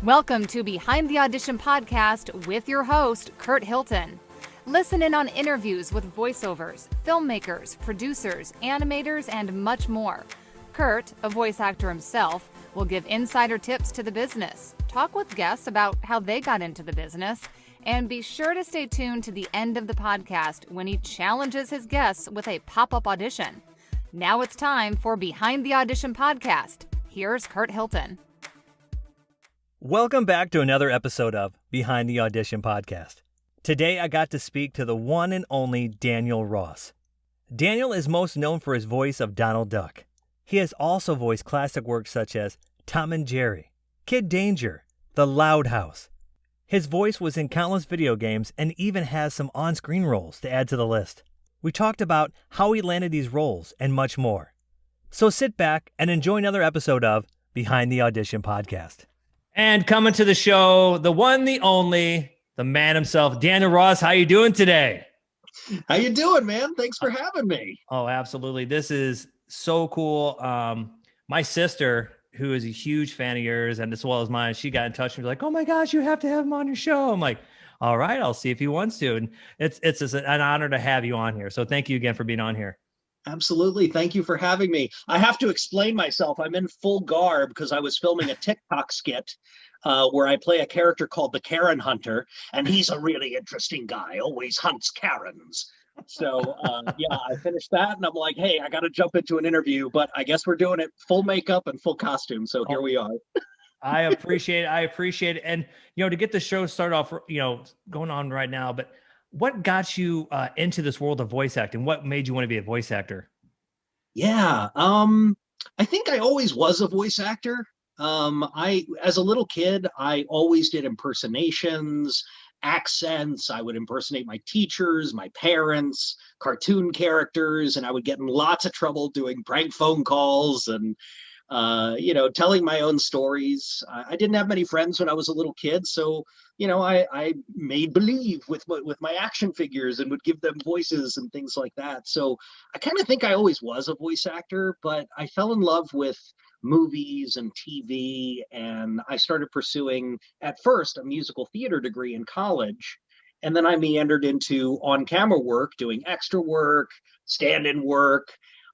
Welcome to Behind the Audition podcast with your host, Curt Hilton. Listen in on interviews with voiceovers, filmmakers, producers, animators, and much more. Curt, a voice actor himself, will give insider tips to the business, talk with guests about how they got into the business, and be sure to stay tuned to the end of the podcast when he challenges his guests with a pop-up audition. Now it's time for Behind the Audition podcast. Here's Curt Hilton. Welcome back to another episode of Behind the Audition podcast. Today I got to speak to the one and only Daniel Ross. Daniel is most known for his voice of Donald Duck. He has also voiced classic works such as Tom and Jerry, Kid Danger, The Loud House. His voice was in countless video games and even has some on-screen roles to add to the list. We talked about how he landed these roles and much more. So sit back and enjoy another episode of Behind the Audition podcast. And coming to the show, the one, the only, the man himself, Daniel Ross. How you doing today? How you doing, man? Thanks for having me. Oh, absolutely. This is so cool. My sister, who is a huge fan of yours and as well as mine, she got in touch with me like, oh my gosh, you have to have him on your show. I'm like, all right, I'll see if he wants to. And it's just an honor to have you on here. So thank you again for being on here. Absolutely. Thank you for having me. I have to explain myself. I'm in full garb because I was filming a TikTok skit where I play a character called the Karen Hunter, and he's a really interesting guy, always hunts Karens. So, yeah, I finished that, and I'm like, hey, I got to jump into an interview, but I guess we're doing it full makeup and full costume, so here we are. I appreciate it. And, to get the show started off, going on right now, but what got you into this world of voice acting? What made you want to be a voice actor? Yeah, I think I always was a voice actor. As a little kid, I always did impersonations, accents. I would impersonate my teachers, my parents, cartoon characters, and I would get in lots of trouble doing prank phone calls and telling my own stories. I didn't have many friends when I was a little kid, so I made believe with my action figures and would give them voices and things like that. So I kind of think I always was a voice actor, but I fell in love with movies and TV, and I started pursuing at first a musical theater degree in college. And then I meandered into on-camera work, doing extra work, stand-in work,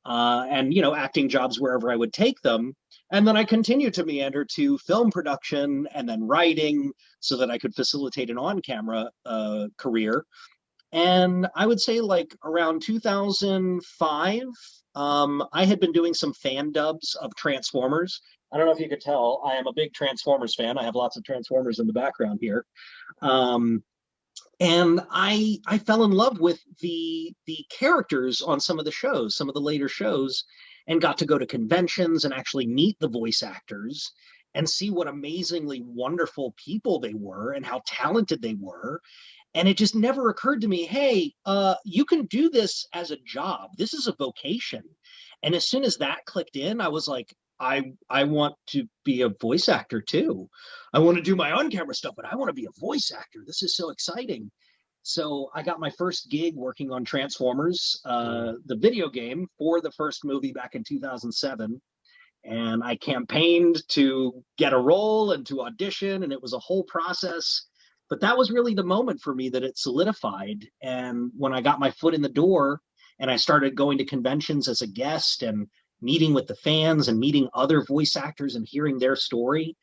and acting jobs wherever I would take them. And then I continued to meander to film production and then writing so that I could facilitate an on-camera career. And I would say like around 2005, I had been doing some fan dubs of Transformers. I don't know if you could tell, I am a big Transformers fan. I have lots of Transformers in the background here. And I fell in love with the characters on some of the shows, some of the later shows, and got to go to conventions and actually meet the voice actors and see what amazingly wonderful people they were and how talented they were. And it just never occurred to me, hey, you can do this as a job. This is a vocation. And as soon as that clicked in, I was like, I want to be a voice actor too. I want to do my on-camera stuff, but I want to be a voice actor. This is so exciting. So I got my first gig working on Transformers, the video game, for the first movie back in 2007. And I campaigned to get a role and to audition, and it was a whole process. But that was really the moment for me that it solidified. And when I got my foot in the door and I started going to conventions as a guest and meeting with the fans and meeting other voice actors and hearing their story,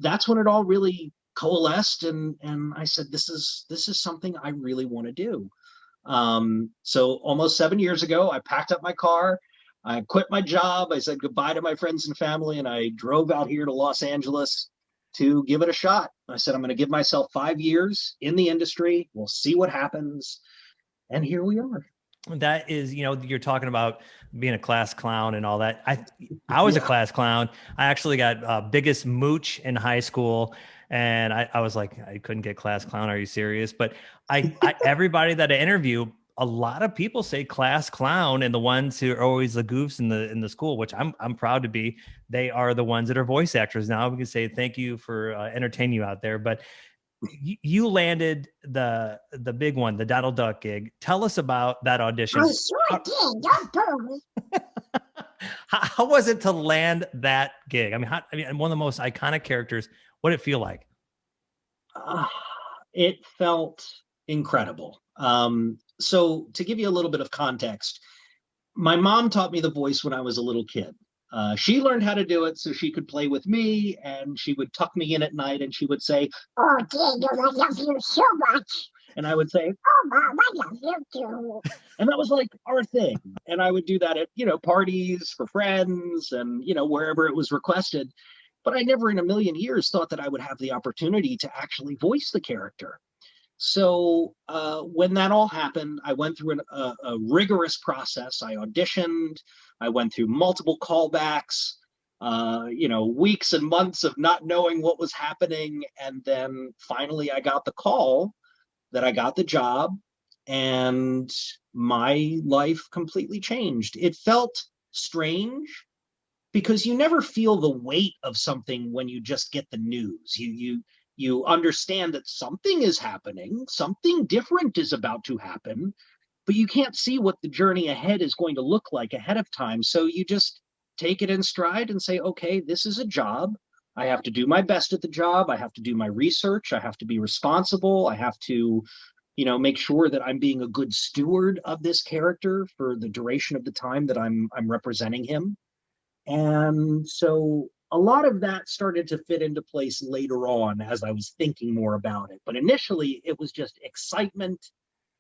that's when it all really coalesced. And I said, this is something I really want to do. So almost 7 years ago, I packed up my car, I quit my job, I said goodbye to my friends and family, and I drove out here to Los Angeles to give it a shot. I said, I'm going to give myself 5 years in the industry. We'll see what happens. And here we are. That is, you're talking about being a class clown and all that. I was a class clown. I actually got biggest mooch in high school. And I was like, I couldn't get class clown. Are you serious? But everybody that I interview, a lot of people say class clown, and the ones who are always the goofs in the school, which I'm proud to be, they are the ones that are voice actors now. We can say thank you for entertaining you out there. But you landed the big one, the Donald Duck gig. Tell us about that audition. I sure did. Don't tell me. How was it to land that gig? I mean, one of the most iconic characters. What did it feel like? Uh, it felt incredible. So to give you a little bit of context, my mom taught me the voice when I was a little kid. She learned how to do it so she could play with me, and she would tuck me in at night and she would say, Oh, Daniel, I love you so much. and I would say, Oh, Mom, I love you too. and that was like our thing. And I would do that at, parties for friends and, wherever it was requested. But I never in a million years thought that I would have the opportunity to actually voice the character. So when that all happened, I went through a rigorous process. I auditioned. I went through multiple callbacks, weeks and months of not knowing what was happening. And then finally I got the call that I got the job, and my life completely changed. It felt strange because you never feel the weight of something when you just get the news. You understand that something is happening, something different is about to happen, but you can't see what the journey ahead is going to look like ahead of time. So you just take it in stride and say, okay, this is a job. I have to do my best at the job. I have to do my research. I have to be responsible. I have to, make sure that I'm being a good steward of this character for the duration of the time that I'm representing him. And so a lot of that started to fit into place later on as I was thinking more about it. But initially, it was just excitement.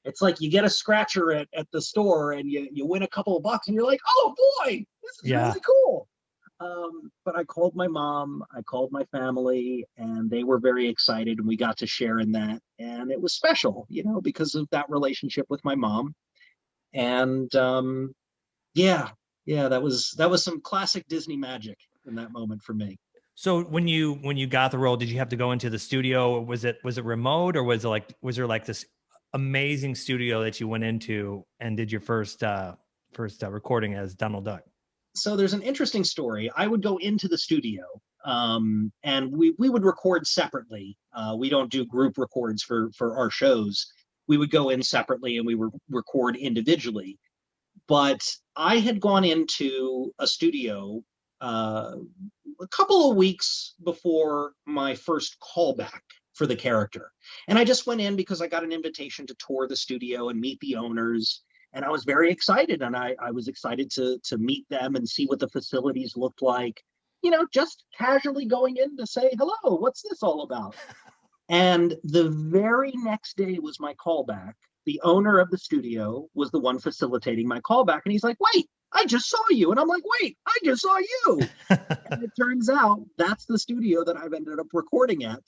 It's like you get a scratcher at the store and you win a couple of bucks and you're like, oh boy, this is really cool. But I called my mom, I called my family, and they were very excited, and we got to share in that. And it was special, because of that relationship with my mom. And yeah, that was some classic Disney magic in that moment for me. So when you got the role, did you have to go into the studio? Or was it remote, or was there like this amazing studio that you went into and did your first recording as Donald Duck? So there's an interesting story. I would go into the studio, and we would record separately. We don't do group records for our shows. We would go in separately and we would record individually. But I had gone into a studio a couple of weeks before my first callback for the character. And I just went in because I got an invitation to tour the studio and meet the owners. And I was very excited. And I was excited to meet them and see what the facilities looked like, just casually going in to say, hello, what's this all about? And the very next day was my callback. The owner of the studio was the one facilitating my callback. And he's like, wait, I just saw you. And I'm like, wait, I just saw you. And it turns out that's the studio that I've ended up recording at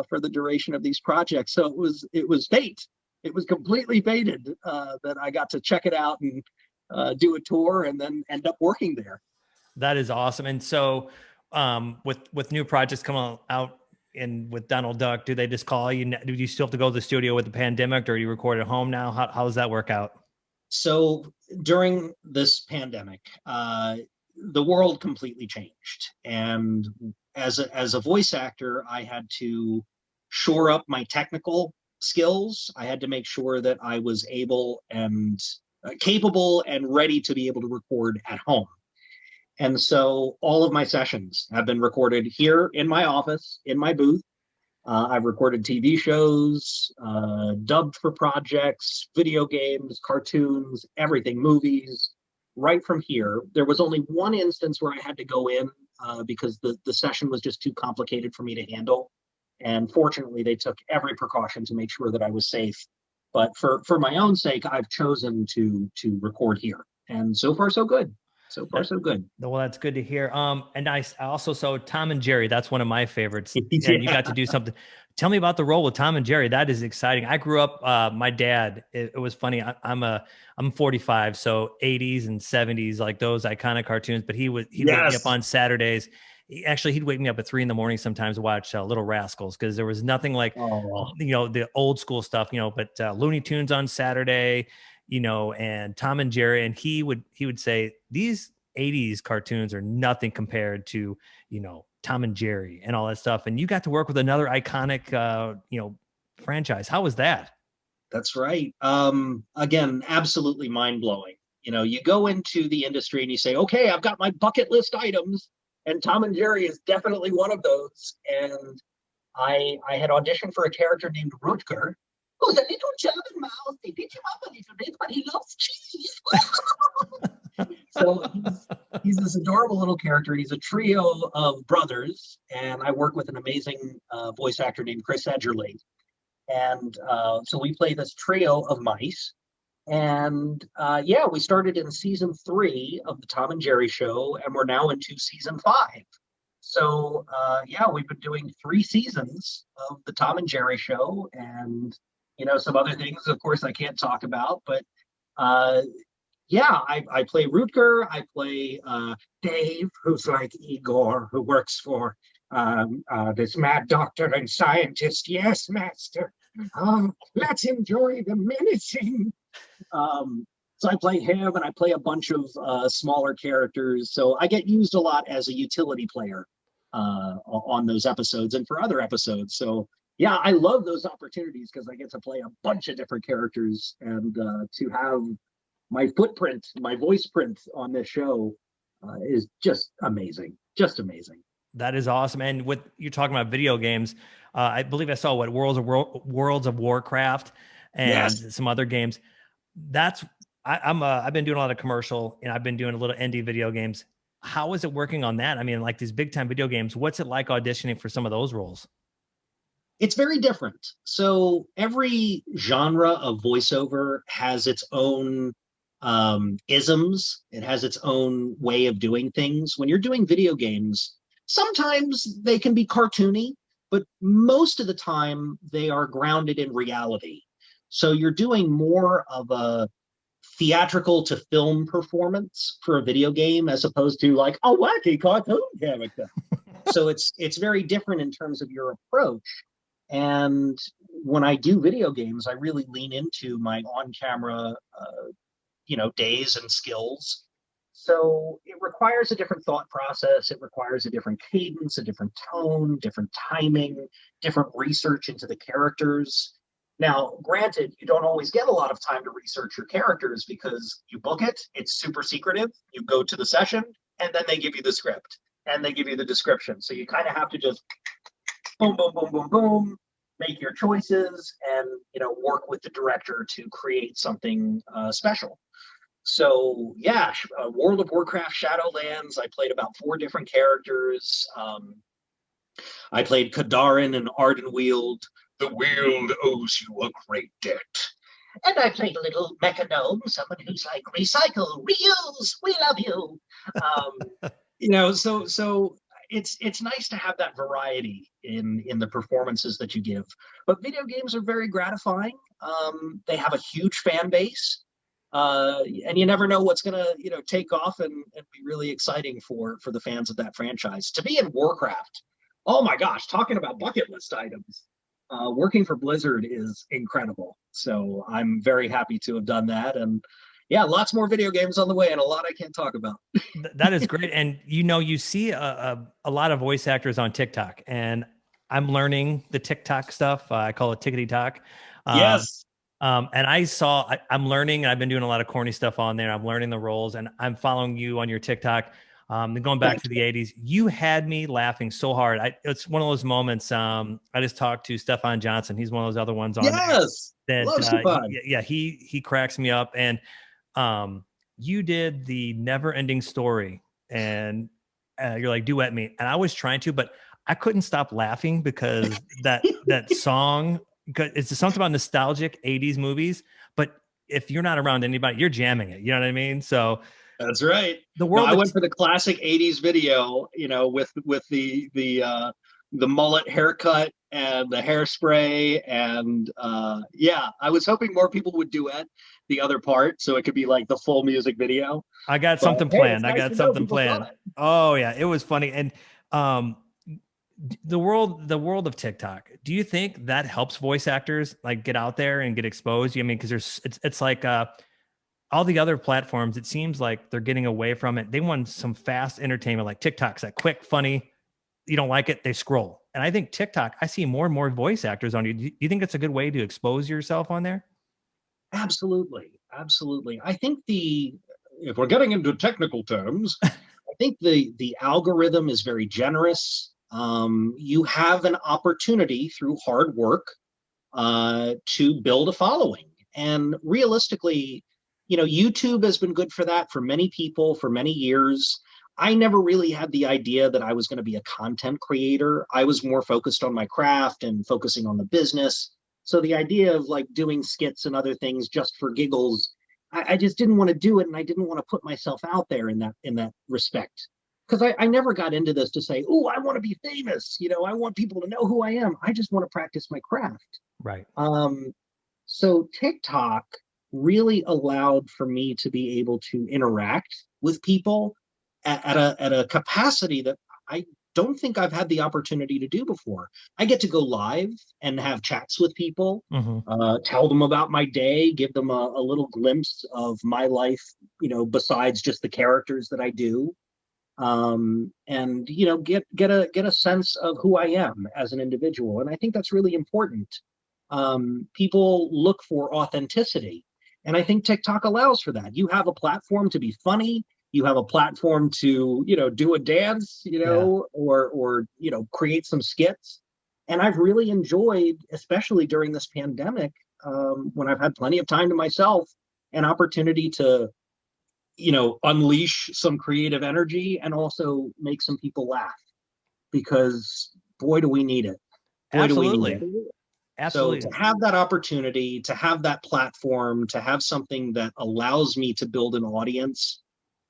for the duration of these projects. So it was fate. It was completely fated that I got to check it out and do a tour and then end up working there. That is awesome. And so with new projects coming out, and with Donald Duck, do they just call you? Do you still have to go to the studio with the pandemic, or do you record at home now? How does that work out? So during this pandemic, the world completely changed. And as a voice actor, I had to shore up my technical skills. I had to make sure that I was able and capable and ready to be able to record at home. And so all of my sessions have been recorded here in my office, in my booth. I've recorded TV shows, dubbed for projects, video games, cartoons, everything, movies, right from here. There was only one instance where I had to go in because the session was just too complicated for me to handle. And fortunately, they took every precaution to make sure that I was safe. But for my own sake, I've chosen to record here. And so far, so good. So far, so good. Well, that's good to hear. And I also saw Tom and Jerry. That's one of my favorites. Yeah. And you got to do something. Tell me about the role with Tom and Jerry. That is exciting. I grew up. My dad. It was funny. I'm 45, so 80s and 70s, like those iconic cartoons. But he'd wake me up on Saturdays. He'd wake me up at 3 a.m. sometimes to watch Little Rascals, because there was nothing like the old school stuff. But Looney Tunes on Saturday. And Tom and Jerry, and he would say these 80s cartoons are nothing compared to, Tom and Jerry and all that stuff. And you got to work with another iconic, franchise. How was that? That's right. Again, absolutely mind blowing. You go into the industry and you say, okay, I've got my bucket list items, and Tom and Jerry is definitely one of those. And I had auditioned for a character named Rutger, who's a little German mouse. They beat him up a little bit, but he loves cheese. So he's this adorable little character. He's a trio of brothers, and I work with an amazing voice actor named Chris Edgerly. And so we play this trio of mice. And yeah, we started in season 3 of the Tom and Jerry show, and we're now into season 5. So yeah, we've been doing 3 seasons of the Tom and Jerry show, and some other things, of course, I can't talk about. But yeah, I play Rutger. I play Dave, who's like Igor, who works for this mad doctor and scientist. Yes, master. Let's enjoy the menacing. So I play him, and I play a bunch of smaller characters. So I get used a lot as a utility player on those episodes and for other episodes. So yeah, I love those opportunities because I get to play a bunch of different characters, and to have my footprint, my voice print on this show is just amazing. Just amazing. That is awesome. And with you're talking about video games, I believe I saw Worlds of Warcraft and some other games. I've been doing a lot of commercial, and I've been doing a little indie video games. How is it working on that? I mean, like these big time video games, what's it like auditioning for some of those roles? It's very different. So every genre of voiceover has its own isms. It has its own way of doing things. When you're doing video games, sometimes they can be cartoony, but most of the time they are grounded in reality. So you're doing more of a theatrical to film performance for a video game as opposed to like a wacky cartoon character. So it's very different in terms of your approach. And when I do video games, I really lean into my on-camera, days and skills. So it requires a different thought process. It requires a different cadence, a different tone, different timing, different research into the characters. Now, granted, you don't always get a lot of time to research your characters because you book it, it's super secretive. You go to the session, and then they give you the script, and they give you the description. So you kind of have to just boom, boom, boom, boom, boom, make your choices, and work with the director to create something special. So yeah, World of Warcraft Shadowlands, I played about 4 different characters. I played Kadarin and Ardenweald. The Weald owes you a great debt. And I played a little mechanome, someone who's like, recycle, reuse, we love you. So it's nice to have that variety in the performances that you give. But video games are very gratifying. They have a huge fan base. And you never know what's going to, take off and be really exciting for the fans of that franchise. To be in Warcraft, oh my gosh, talking about bucket list items. Working for Blizzard is incredible. So I'm very happy to have done that. And yeah, lots more video games on the way, and a lot I can't talk about. That is great. And you see a lot of voice actors on TikTok, and I'm learning the TikTok stuff. I call it Tickety Talk. Yes. And I'm learning, and I've been doing a lot of corny stuff on there. I'm learning the roles, and I'm following you on your TikTok. Going back to the 80s, you had me laughing so hard. It's one of those moments. I just talked to Stefan Johnson. He's one of those other ones on yes. there. Love Stefan. Yeah, he cracks me up. And you did the Never Ending Story, and you're like, duet me. And I was trying to, but I couldn't stop laughing because that song, because it's something about nostalgic 80s movies. But if you're not around anybody, you're jamming it. You know what I mean? So that's right. I went for the classic 80s video, with the mullet haircut and the hairspray. And yeah, I was hoping more people would duet the other part so it could be like the full music video. I got something planned. Oh yeah, it was funny. And the world of TikTok, do you think that helps voice actors like get out there and get exposed? I mean, because it's like all the other platforms, it seems like they're getting away from it. They want some fast entertainment, like TikTok's like quick, funny. You don't like it, they scroll. And I think TikTok, I see more and more voice actors on you. Do you think it's a good way to expose yourself on there? Absolutely. I think if we're getting into technical terms, I think the algorithm is very generous. you have an opportunity through hard work to build a following. And realistically, YouTube has been good for that for many people for many years. I never really had the idea that I was going to be a content creator. I was more focused on my craft and focusing on the business. So the idea of like doing skits and other things just for giggles, I just didn't want to do it, and I didn't want to put myself out there in that respect. Because I never got into this to say, oh, I want to be famous. I want people to know who I am. I just want to practice my craft. Right. So TikTok really allowed for me to be able to interact with people at a capacity that I don't think I've had the opportunity to do before. I get to go live and have chats with people, tell them about my day, give them a little glimpse of my life, besides just the characters that I do. And get a sense of who I am as an individual. And I think that's really important. People look for authenticity. And I think TikTok allows for that. You have a platform to be funny. You have a platform to, do a dance, or create some skits. And I've really enjoyed, especially during this pandemic, when I've had plenty of time to myself, an opportunity to, unleash some creative energy and also make some people laugh, because boy, do we need it. Boy, do we need it. Absolutely. So to have that opportunity, to have that platform, to have something that allows me to build an audience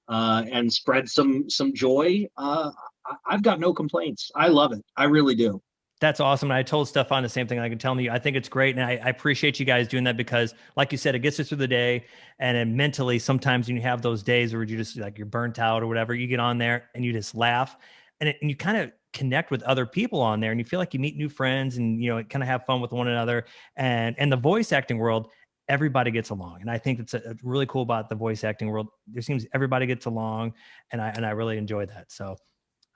and spread some joy, I've got no complaints. I love it. I really do. That's awesome. And I told Stefan the same thing. I can tell you, I think it's great. And I appreciate you guys doing that, because like you said, it gets us through the day. And then mentally, sometimes when you have those days where you just like, you're burnt out or whatever, you get on there and you just laugh and you kind of connect with other people on there, and you feel like you meet new friends and, kind of have fun with one another. And the voice acting world, everybody gets along. And I think it's a really cool about the voice acting world. There seems everybody gets along, and I really enjoy that. So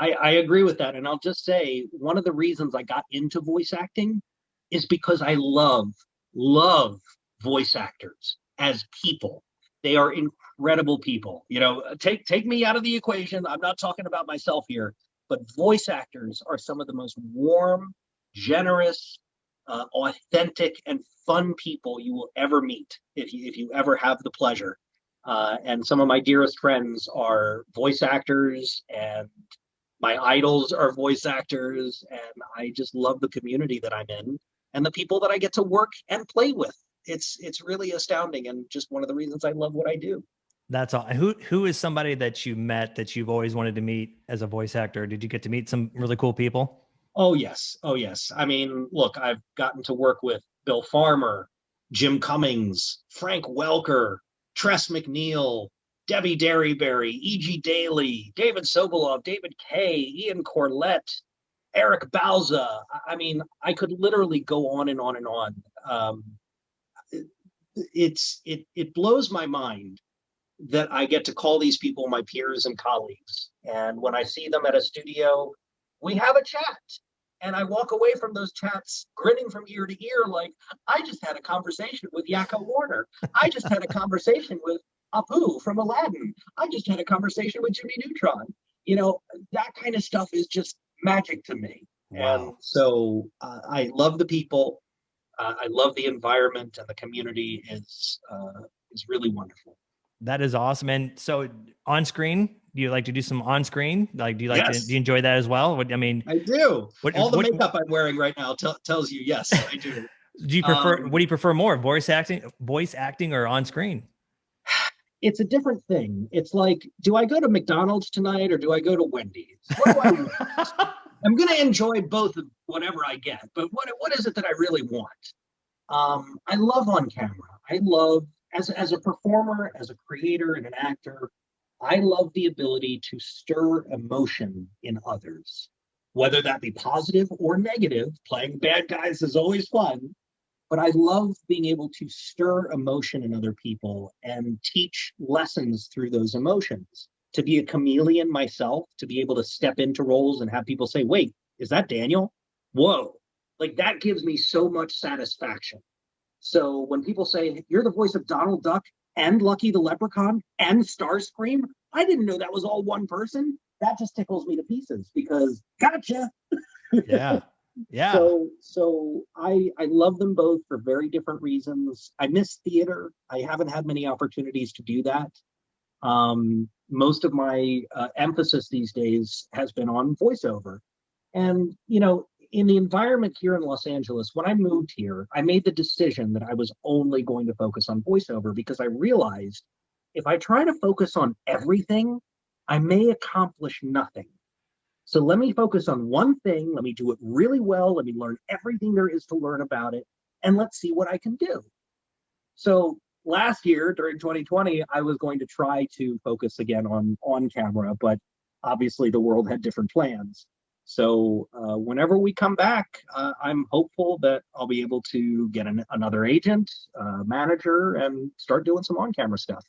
I agree with that. And I'll just say, one of the reasons I got into voice acting is because I love voice actors as people. They are incredible people. Take me out of the equation. I'm not talking about myself here, but voice actors are some of the most warm, generous, authentic, and fun people you will ever meet if you ever have the pleasure. And some of my dearest friends are voice actors, and my idols are voice actors, and I just love the community that I'm in and the people that I get to work and play with. It's really astounding, and just one of the reasons I love what I do. That's all. Who is somebody that you met that you've always wanted to meet as a voice actor? Did you get to meet some really cool people? Oh, yes. I mean, look, I've gotten to work with Bill Farmer, Jim Cummings, Frank Welker, Tress MacNeille, Debbie Derryberry, E.G. Daly, David Sobolov, David Kay, Ian Corlett, Eric Bauza. I mean, I could literally go on and on and on. It blows my mind that I get to call these people my peers and colleagues. And when I see them at a studio, we have a chat. And I walk away from those chats grinning from ear to ear, like, I just had a conversation with Yakko Warner. I just had a conversation with Apu from Aladdin. I just had a conversation with Jimmy Neutron. That kind of stuff is just magic to me. Wow. And so I love the people. I love the environment, and the community is really wonderful. That is awesome. And so on screen, do you like to do some on screen? Like, do you like Yes. do you enjoy that as well? I mean, I do. All the makeup I'm wearing right now tells you, yes, I do. Do you prefer, what do you prefer more, voice acting or on screen? It's a different thing. It's like, do I go to McDonald's tonight or do I go to Wendy's? What do I want? I'm going to enjoy both of whatever I get, but what is it that I really want? I love on camera. I love, as a performer, as a creator and an actor, I love the ability to stir emotion in others, whether that be positive or negative. Playing bad guys is always fun, but I love being able to stir emotion in other people and teach lessons through those emotions. To be a chameleon myself, to be able to step into roles and have people say, wait, is that Daniel? Whoa. Like, that gives me so much satisfaction. So when people say, you're the voice of Donald Duck and Lucky the Leprechaun and Starscream, I didn't know that was all one person. that just tickles me to pieces because gotcha. Yeah. Yeah. So I love them both for very different reasons. I miss theater. I haven't had many opportunities to do that. Most of my emphasis these days has been on voiceover. And, in the environment here in Los Angeles, when I moved here, I made the decision that I was only going to focus on voiceover because I realized if I try to focus on everything, I may accomplish nothing. So let me focus on one thing. Let me do it really well. Let me learn everything there is to learn about it. And let's see what I can do. So last year during 2020, I was going to try to focus again on camera, but obviously the world had different plans. So whenever we come back, I'm hopeful that I'll be able to get another agent, manager, and start doing some on-camera stuff.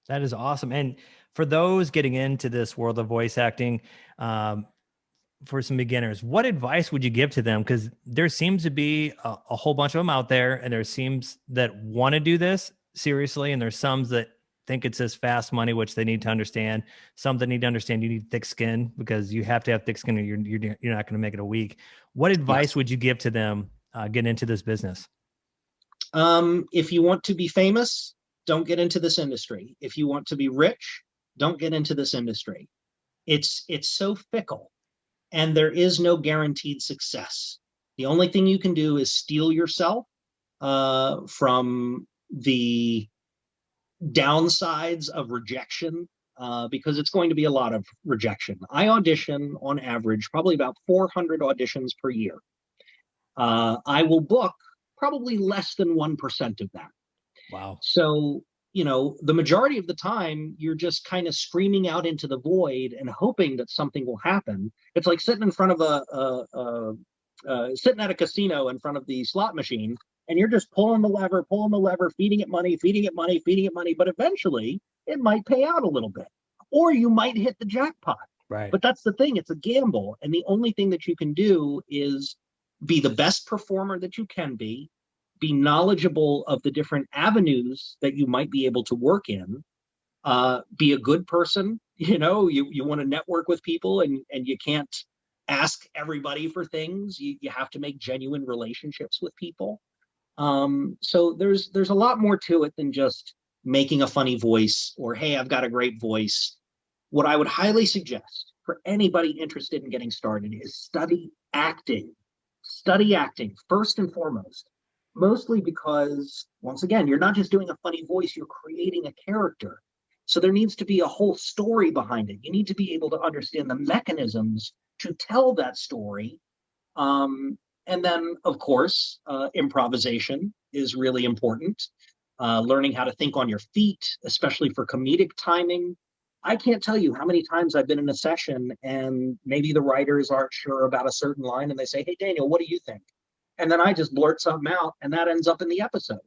That is awesome. And for those getting into this world of voice acting, for some beginners, what advice would you give to them? Because there seems to be a whole bunch of them out there, and there seems that want to do this seriously, and there's some that think it's just fast money, which they need to understand. Some that need to understand you need thick skin because you have to have thick skin or you're not going to make it a week. What advice would you give to them getting into this business? If you want to be famous, don't get into this industry. If you want to be rich, don't get into this industry. It's so fickle, and there is no guaranteed success. The only thing you can do is steel yourself from the downsides of rejection, because it's going to be a lot of rejection. I audition on average probably about 400 auditions per year. I will book probably less than 1% of that. Wow. So, the majority of the time you're just kind of screaming out into the void and hoping that something will happen. It's like sitting in front of sitting at a casino in front of the slot machine, and you're just pulling the lever, feeding it money, but eventually it might pay out a little bit, or you might hit the jackpot. Right. But that's the thing, it's a gamble. And the only thing that you can do is be the best performer that you can be knowledgeable of the different avenues that you might be able to work in, be a good person. You want to network with people, and you can't ask everybody for things. You have to make genuine relationships with people. So there's a lot more to it than just making a funny voice or, hey, I've got a great voice. What I would highly suggest for anybody interested in getting started is study acting. Study acting first and foremost, mostly because, once again, you're not just doing a funny voice, you're creating a character. So there needs to be a whole story behind it. You need to be able to understand the mechanisms to tell that story. And then, of course, improvisation is really important. Learning how to think on your feet, especially for comedic timing. I can't tell you how many times I've been in a session and maybe the writers aren't sure about a certain line and they say, hey, Daniel, what do you think? And then I just blurt something out and that ends up in the episode.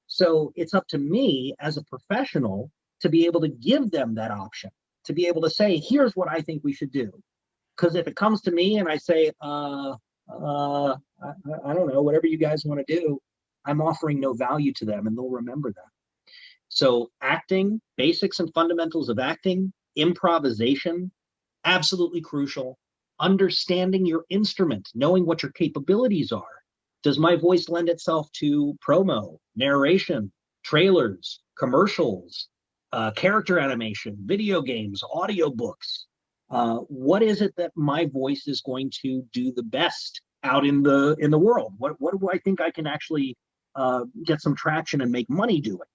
So it's up to me as a professional to be able to give them that option, to be able to say, here's what I think we should do. Because if it comes to me and I say, I don't know, whatever you guys want to do, I'm offering no value to them and they'll remember that. So acting, basics and fundamentals of acting, improvisation, absolutely crucial. Understanding your instrument, knowing what your capabilities are. Does my voice lend itself to promo, narration, trailers, commercials, character animation, video games, audiobooks? What is it that my voice is going to do the best out in the world? What do I think I can actually get some traction and make money doing?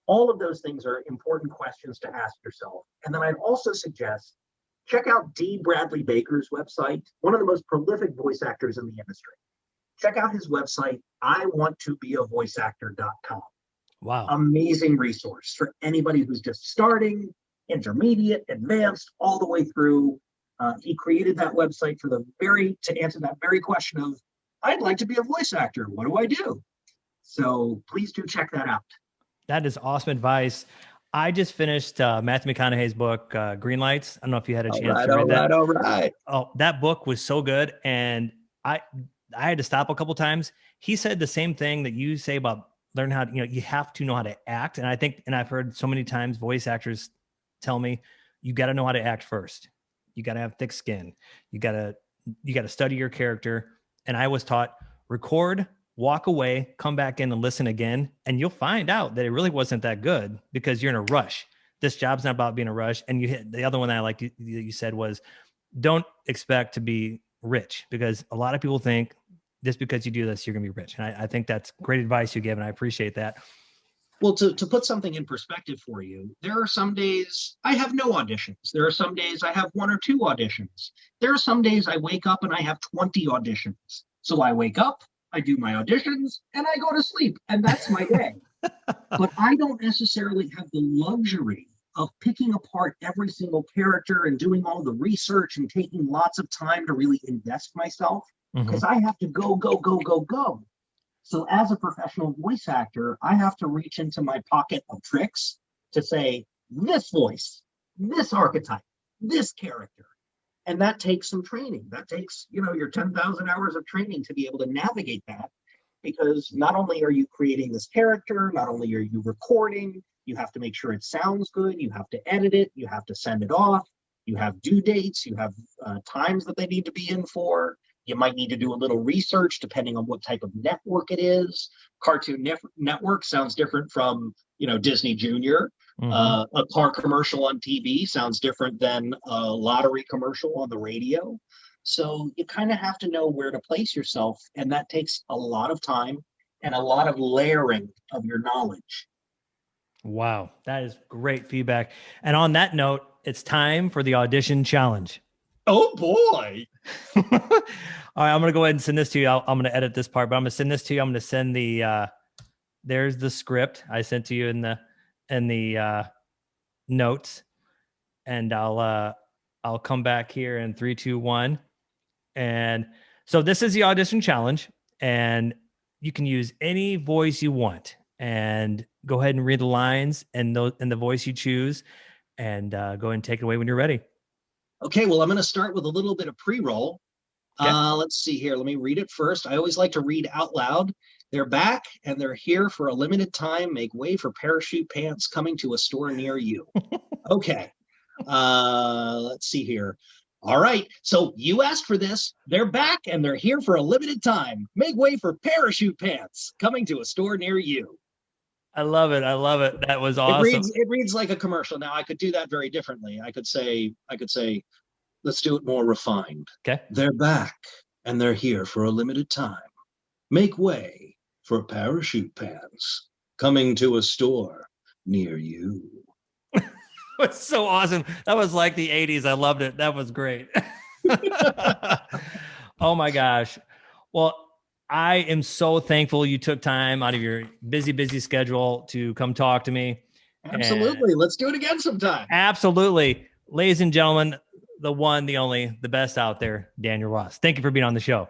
All of those things are important questions to ask yourself. And then I'd also suggest check out D. Bradley Baker's website, one of the most prolific voice actors in the industry. Check out his website, iwanttobeavoiceactor.com. Wow. Amazing resource for anybody who's just starting, intermediate, advanced, all the way through. He created that website to answer that very question of, I'd like to be a voice actor. What do I do? So please do check that out. That is awesome advice. I just finished Matthew McConaughey's book, Green Lights. I don't know if you had a chance to read that. All right. Oh, that book was so good. And I had to stop a couple times. He said the same thing that you say about learn how to, you have to know how to act. And I've heard so many times voice actors tell me, you got to know how to act first. You got to have thick skin. You got to study your character. And I was taught record, walk away, come back in and listen again. And you'll find out that it really wasn't that good because you're in a rush. This job's not about being a rush. And you hit the other one that I liked you said was don't expect to be rich, because a lot of people think just because you do this, you're going to be rich. And I think that's great advice you give. And I appreciate that. Well, to put something in perspective for you, there are some days I have no auditions. There are some days I have 1 or 2 auditions. There are some days I wake up and I have 20 auditions. So I wake up, I do my auditions, and I go to sleep, and that's my day. But I don't necessarily have the luxury of picking apart every single character and doing all the research and taking lots of time to really invest myself, because I have to go. So as a professional voice actor, I have to reach into my pocket of tricks to say, this voice, this archetype, this character. And that takes some training. That takes, your 10,000 hours of training to be able to navigate that, because not only are you creating this character, not only are you recording, you have to make sure it sounds good, you have to edit it, you have to send it off, you have due dates, you have times that they need to be in for. You might need to do a little research depending on what type of network it is. Cartoon Network sounds different from, Disney Junior. A car commercial on TV sounds different than a lottery commercial on the radio. So you kind of have to know where to place yourself. And that takes a lot of time and a lot of layering of your knowledge. Wow, that is great feedback. And on that note, it's time for the audition challenge. Oh boy. All right, I'm going to go ahead and send this to you. I'm going to edit this part, but I'm going to send this to you. I'm going to send there's the script I sent to you in the notes, and I'll come back here in 3, 2, 1. And so this is the audition challenge, and you can use any voice you want, and go ahead and read the lines and the voice you choose, and go ahead and take it away when you're ready. Okay, well, I'm going to start with a little bit of pre-roll. Okay. Let's see here. Let me read it first. I always like to read out loud. They're back and they're here for a limited time. Make way for parachute pants coming to a store near you. Okay. Let's see here. All right. So you asked for this. They're back and they're here for a limited time. Make way for parachute pants coming to a store near you. I love it. That was awesome. It reads like a commercial. Now I could do that very differently. I could say, let's do it more refined. Okay. They're back and they're here for a limited time. Make way for parachute pants coming to a store near you. It's so awesome. That was like the 80s. I loved it. That was great. Oh my gosh. Well, I am so thankful you took time out of your busy schedule to come talk to me. Absolutely. Let's do it again sometime. Absolutely. Ladies and gentlemen, the one, the only, the best out there, Daniel Ross. Thank you for being on the show.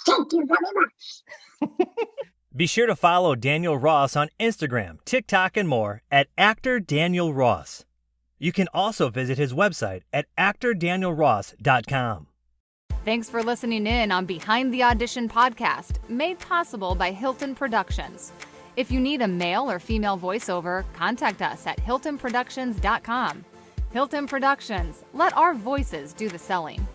Thank you very much. Be sure to follow Daniel Ross on Instagram, TikTok, and more at Actor Daniel Ross. You can also visit his website at actordanielross.com. Thanks for listening in on Behind the Audition podcast, made possible by Hilton Productions. If you need a male or female voiceover, contact us at hiltonproductions.com. Hilton Productions, let our voices do the selling.